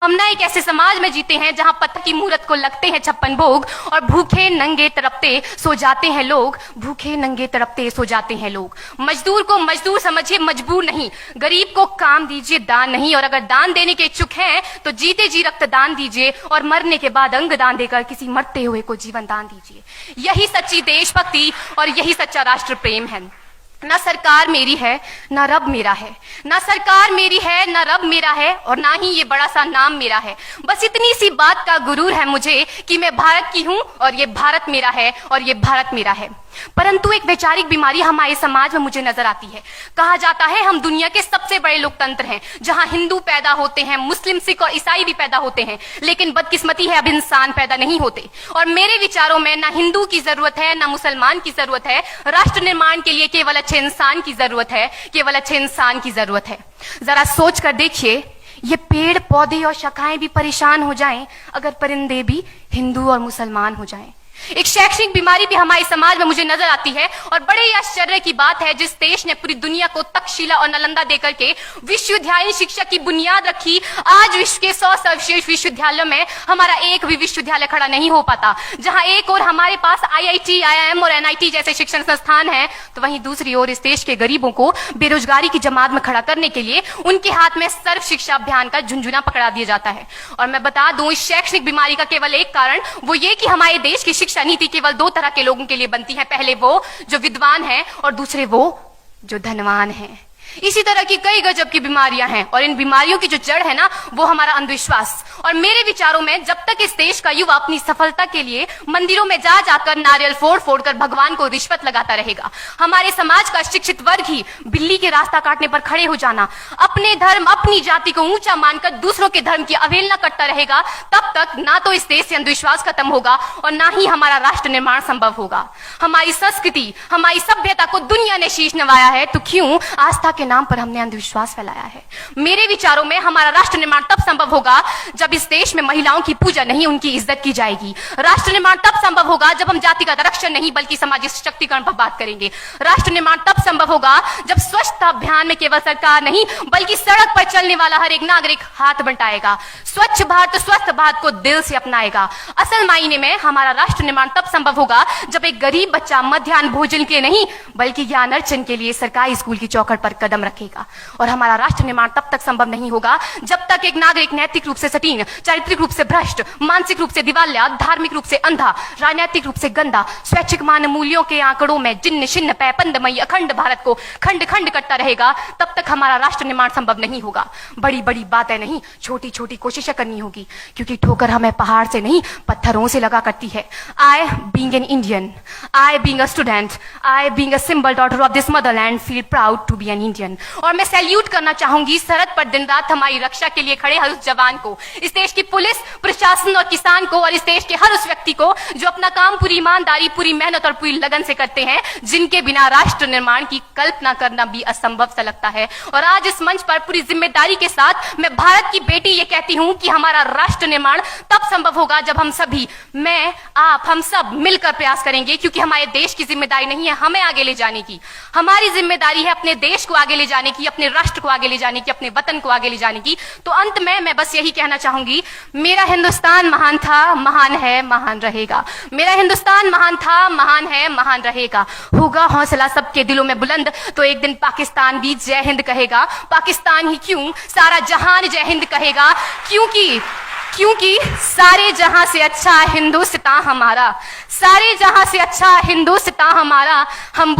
हम ना एक ऐसे समाज में जीते हैं जहां पत्थर की मूरत को लगते हैं 56 भोग और भूखे नंगे तड़पते सो जाते हैं लोग। भूखे नंगे तड़पते सो जाते हैं लोग। मजदूर को मजदूर समझिए, मजबूर नहीं। गरीब को काम दीजिए, दान नहीं। और अगर दान देने के इच्छुक हैं तो जीते जी रक्तदान दीजिए और मरने के बाद अंग दान देकर किसी मरते हुए को जीवन दान दीजिए। यही सच्ची देशभक्ति और यही सच्चा राष्ट्र प्रेम है। ना सरकार मेरी है ना रब मेरा है, ना सरकार मेरी है ना रब मेरा है, और ना ही ये बड़ा सा नाम मेरा है। बस इतनी सी बात का गुरूर है मुझे कि मैं भारत की हूं और ये भारत मेरा है और ये भारत मेरा है। परंतु एक वैचारिक बीमारी हमारे समाज में मुझे नजर आती है। कहा जाता है हम दुनिया के सबसे बड़े लोकतंत्र हैं, जहां हिंदू पैदा होते हैं, मुस्लिम, सिख और ईसाई भी पैदा होते हैं, लेकिन बदकिस्मती है अब इंसान पैदा नहीं होते। और मेरे विचारों में ना हिंदू की जरूरत है ना मुसलमान की जरूरत है। राष्ट्र निर्माण के लिए केवल अच्छे इंसान की जरूरत है, केवल अच्छे इंसान की जरूरत है। जरा सोच कर देखिए, ये पेड़ पौधे और शाखाएं भी परेशान हो जाएं अगर परिंदे भी हिंदू और मुसलमान हो जाएं। एक शैक्षणिक बीमारी भी हमारे समाज में मुझे नजर आती है, और बड़े ही आश्चर्य की बात है, जिस देश ने पूरी दुनिया को तक्षशिला और नालंदा देकर के विश्वविद्यालय शिक्षा की बुनियाद रखी, आज विश्व के 100 सर्वश्रेष्ठ विश्वविद्यालयों में हमारा एक भी विश्वविद्यालय खड़ा नहीं हो पाता। जहां एक और हमारे पास IIT, IIM और NIT जैसे शिक्षण संस्थान हैं, तो वहीं दूसरी ओर इस देश के गरीबों को बेरोजगारी की जमात में खड़ा करने के लिए उनके हाथ में सर्व शिक्षा अभियान का झुंझुना पकड़ा दिया जाता है। और मैं बता दूं, इस शैक्षणिक बीमारी का केवल एक कारण वो ये कि हमारे देश की शिक्षा नीति केवल 2 तरह के लोगों के लिए बनती है। पहले वो जो विद्वान हैं और दूसरे वो जो धनवान हैं। इसी तरह की कई गजब की बीमारियां हैं, और इन बीमारियों की जो जड़ है ना, वो हमारा अंधविश्वास। और मेरे विचारों में जब तक इस देश का युवा अपनी सफलता के लिए मंदिरों में जा जाकर नारियल फोड़ फोड़ कर भगवान को रिश्वत लगाता रहेगा, हमारे समाज का शिक्षित वर्ग ही बिल्ली के रास्ता काटने पर खड़े हो जाना, अपने धर्म अपनी जाति को ऊंचा मानकर दूसरों के धर्म की अवहेलना करता रहेगा, तब तक ना तो इस देश से अंधविश्वास खत्म होगा और ना ही हमारा राष्ट्र निर्माण संभव होगा। हमारी संस्कृति, हमारी सभ्यता को दुनिया ने शीश नवाया है, तो क्यों आस्था के नाम पर हमने अंधविश्वास फैलाया है? मेरे विचारों में हमारा राष्ट्र निर्माण तब संभव होगा जब इस देश में महिलाओं की पूजा नहीं, उनकी इज्जत की जाएगी। राष्ट्र निर्माण तब संभव होगा जब हम जातिगत आरक्षण नहीं बल्कि सामाजिक सशक्तिकरण पर बात करेंगे। राष्ट्र निर्माण तब संभव होगा जब स्वच्छता अभियान में केवल सरकार नहीं बल्कि सड़क पर चलने वाला हर एक नागरिक हाथ बंटाएगा, स्वच्छ भारत स्वस्थ भारत को दिल से अपनाएगा। असल मायने में हमारा राष्ट्र निर्माण तब संभव होगा जब एक गरीब बच्चा मध्याह्न भोजन के नहीं बल्कि ज्ञान अर्जन के लिए सरकारी स्कूल की चौखट पर कदम रखेगा। और हमारा राष्ट्र निर्माण तब तक संभव नहीं होगा जब तक एक नागरिक नैतिक रूप से सटीन, चारित्रिक रूप से भ्रष्ट, मानसिक रूप से दिवालिया, धार्मिक रूप से अंधा, राजनीतिक रूप से गंदा, स्वैच्छिक मान मूल्यों के आंकड़ों में जिन्न शिन्न पैपंदमयी अखंड भारत को खंड खंड करता रहेगा, तब तक हमारा राष्ट्र निर्माण संभव नहीं होगा। बड़ी बड़ी बातें नहीं, छोटी छोटी कोशिशें करनी होगी, क्योंकि ठोकर हमें पहाड़ से नहीं पत्थरों से लगा करती है। I being an Indian, I being a student, I being a symbol daughter of this motherland feel proud to be an Indian। और मैं सैल्यूट करना चाहूंगी सरहद पर दिन रात हमारी रक्षा के लिए खड़े हर उस जवान को, इस देश की पुलिस, प्रशासन और किसान को, और इस देश के हर उस व्यक्ति को जो अपना काम पूरी ईमानदारी, पूरी मेहनत और पूरी लगन से करते हैं, जिनके बिना राष्ट्र निर्माण की कल्पना करना भी असंभव सा लगता है। और आज इस मंच पर पूरी जिम्मेदारी के साथ मैं भारत की बेटी ये कहती हूं कि हमारा राष्ट्र निर्माण तब संभव होगा जब हम सभी, मैं, आप, हम सब मिलकर प्रयास करेंगे, क्योंकि हमारे देश की जिम्मेदारी नहीं है हमें आगे ले जाने की, हमारी जिम्मेदारी है अपने देश को आगे ले जाने की, अपने राष्ट्र को आगे ले जाने की, अपने वतन को आगे ले जाने की। तो अंत में मैं बस यही कहना चाहूंगी, मेरा हिंदुस्तान महान था, महान है, महान रहेगा। मेरा हिंदुस्तान महान था, महान है, महान रहेगा। होगा हौसला सबके दिलों में बुलंद तो एक दिन पाकिस्तान भी जय हिंद कहेगा। पाकिस्तान ही क्यों, सारा जहान जय हिंद कहेगा, क्योंकि सारे जहां से अच्छा हिंदुस्तान हमारा, सारे जहां से अच्छा हिंदुस्तान हमारा। हम